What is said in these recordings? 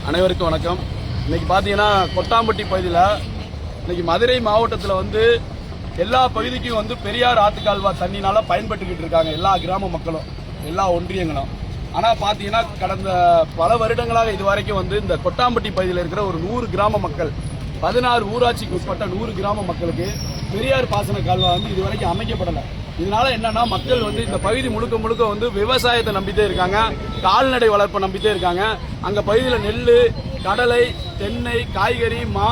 அனைவருக்கும் வணக்கம். இன்னைக்கு பார்த்தீங்கன்னா கொட்டாம்பட்டி பகுதியில் இன்னைக்கு மதுரை மாவட்டத்தில் வந்து எல்லா பகுதிக்கும் வந்து பெரியார் ஆத்துக்கால்வா தண்ணினால பயன்பட்டுக்கிட்டு இருக்காங்க எல்லா கிராம மக்களும், எல்லா ஒன்றியங்களும். ஆனால் பார்த்தீங்கன்னா கடந்த பல வருடங்களாக இது வரைக்கும் வந்து இந்த கொட்டாம்பட்டி பகுதியில் இருக்கிற ஒரு 100 கிராம மக்கள், 16 ஊராட்சிக்கு உட்பட்ட 100 கிராம மக்களுக்கு பெரியார் பாசன கால்வா வந்து இது வரைக்கும் அமைக்கப்படலை. இதனால என்னன்னா மக்கள் வந்து இந்த பகுதி முழுக்க முழுக்க வந்து விவசாயத்தை நம்பித்தே இருக்காங்க, கால்நடை வளர்ப்பை நம்பித்தே இருக்காங்க. அங்க பகுதியில் நெல், கடலை, தென்னை, காய்கறி, மா,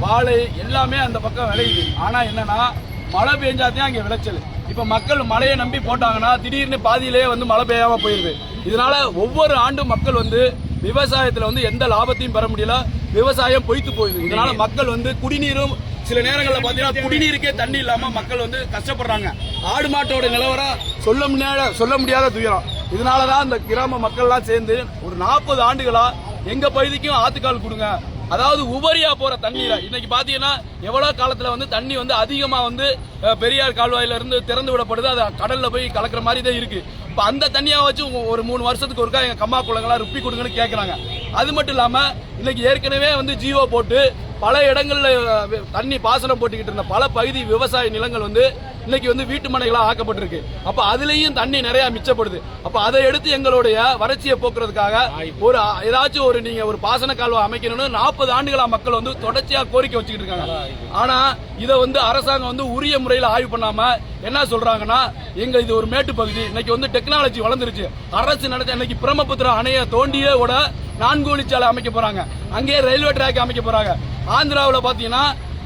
வாழை எல்லாமே அந்த பக்கம் விளையுது. ஆனா என்னன்னா மழை பெஞ்சாதான் அங்க விளைச்சல். இப்ப மக்கள் மழையை நம்பி போட்டாங்கன்னா திடீர்னு பாதியிலேயே வந்து மழை பெய்யாம போயிருது. இதனால ஒவ்வொரு ஆண்டும் மக்கள் வந்து விவசாயத்துல வந்து எந்த லாபத்தையும் பெற முடியல, விவசாயம் பொய்த்து போயிடுது. இதனால மக்கள் வந்து குடிநீரும் சில நேரங்களில் பார்த்தீங்கன்னா குடிநீருக்கே தண்ணி இல்லாம மக்கள் வந்து கஷ்டப்படுறாங்க. ஆடு மாட்டோட நிலவரம் சொல்ல முடியாத துயரம். இதனாலதான் இந்த கிராம மக்கள்லாம் சேர்ந்து ஒரு 40 ஆண்டுகளா எங்க பகுதிக்கும் ஆத்துக்கால் கொடுங்க, அதாவது உபரியா போற தண்ணீரை இன்னைக்கு பாத்தீங்கன்னா எவ்வளவு காலத்துல வந்து தண்ணி வந்து அதிகமா வந்து பெரியார் கால்வாயில இருந்து திறந்து விடப்படுது, அது கடல்ல போய் கலக்கிற மாதிரி தான் இருக்கு. இப்ப அந்த தண்ணியா வச்சு ஒரு 3 வருஷத்துக்கு ஒருக்கா எங்க கம்மா குளங்களா ருப்பி கொடுங்கன்னு கேட்கறாங்க. அது மட்டும் இல்லாம இன்னைக்கு ஏற்கனவே வந்து ஜியோ போட்டு பல இடங்கள்ல தண்ணி பாசனம் போட்டுக்கிட்டு இருந்த பல பகுதி விவசாய நிலங்கள் வந்து இன்னைக்கு வந்து வீட்டு மனைகளா ஆக்கப்பட்டிருக்கு. அப்ப அதுலயும் தண்ணி நிறைய மிச்சப்படுது. அப்ப அதை எடுத்து எங்களுடைய வறட்சியை போக்குறதுக்காக ஒரு ஏதாச்சும் ஒரு நீங்க ஒரு பாசன கால்வா அமைக்கணும்னு 40 ஆண்டுகளா மக்கள் வந்து தொடர்ச்சியா கோரிக்கை வச்சுக்கிட்டு இருக்காங்க. ஆனா இதை வந்து அரசாங்கம் வந்து உரிய முறையில் ஆய்வு பண்ணாம என்ன சொல்றாங்கன்னா, எங்க இது ஒரு மேட்டு பகுதி, இன்னைக்கு வந்து டெக்னாலஜி வளர்ந்துருச்சு, அரசு நடத்த இன்னைக்கு பிரம்மபுத்திரா அணையை தோண்டியே கூட 4 வழிச்சாலை அமைக்க போறாங்க, அங்கேயே ரயில்வே ட்ராக் அமைக்க போறாங்க. ஆந்திராவில் பாத்தீங்கன்னா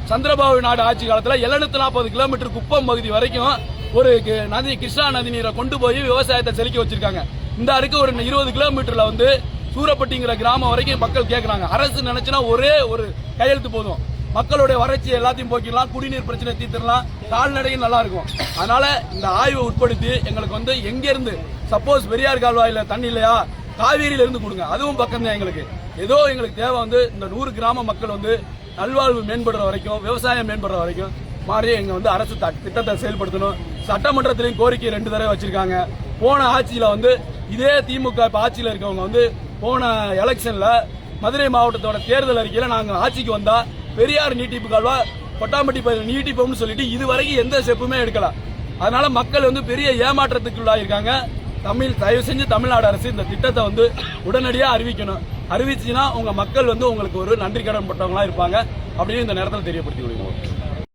சந்திரபாபு நாடு ஆட்சி காலத்துல 740 கிலோமீட்டர் குப்பம் பகுதி வரைக்கும் ஒரு நதி, கிருஷ்ணா நதி நீரை கொண்டு போய் விவசாயத்தை செழிக்க வச்சிருக்காங்க. இந்த அருக்கு ஒரு 20 கிலோமீட்டர்ல வந்து சூரப்பட்டிங்கிற கிராமம் வரைக்கும் மக்கள் கேட்கறாங்க. அரசு நினைச்சுன்னா ஒரே ஒரு கையெழுத்து போதும், மக்களுடைய வறட்சி எல்லாத்தையும் போக்கிடலாம், குடிநீர் பிரச்சனை தீர்த்திடலாம், கால்நடையும் நல்லா இருக்கும். அதனால இந்த ஆய்வை உட்படுத்தி எங்களுக்கு வந்து எங்க இருந்து சப்போஸ் பெரியார் கால்வாயில தண்ணி இல்லையா, காவேரியில இருந்து கொடுங்க, அதுவும் பக்கம் தான் எங்களுக்கு. ஏதோ எங்களுக்கு தேவை வந்து இந்த 100 கிராம மக்கள் வந்து நல்வாழ்வு மேம்படுற வரைக்கும், விவசாயம் மேம்படுற வரைக்கும் மாதிரியே எங்க வந்து அரசு திட்டத்தை செயல்படுத்தணும். சட்டமன்றத்திலையும் கோரிக்கை 2 தடவை வச்சிருக்காங்க. போன ஆட்சியில வந்து இதே திமுக ஆட்சியில இருக்கவங்க வந்து போன எலெக்ஷன்ல மதுரை மாவட்டத்தோட தேர்தல் அறிக்கையில நாங்க ஆட்சிக்கு வந்தா பெரியார் நீட்டிப்பு கால்வா கொட்டாம்பட்டி பகுதியில் நீட்டிப்போம்னு சொல்லிட்டு இதுவரைக்கும் எந்த ஸ்டெப்புமே எடுக்கல. அதனால மக்கள் வந்து பெரிய ஏமாற்றத்துக்குள்ளாயிருக்காங்க. தயவு செஞ்சு தமிழ்நாடு அரசு இந்த திட்டத்தை வந்து உடனடியா அறிவிக்கணும். அறிவிச்சுன்னா உங்க மக்கள் வந்து உங்களுக்கு ஒரு நன்றி கடன் பட்டவங்களா இருப்பாங்க அப்படின்னு இந்த நேரத்தில் தெரியப்படுத்தி கொடுக்கணும்.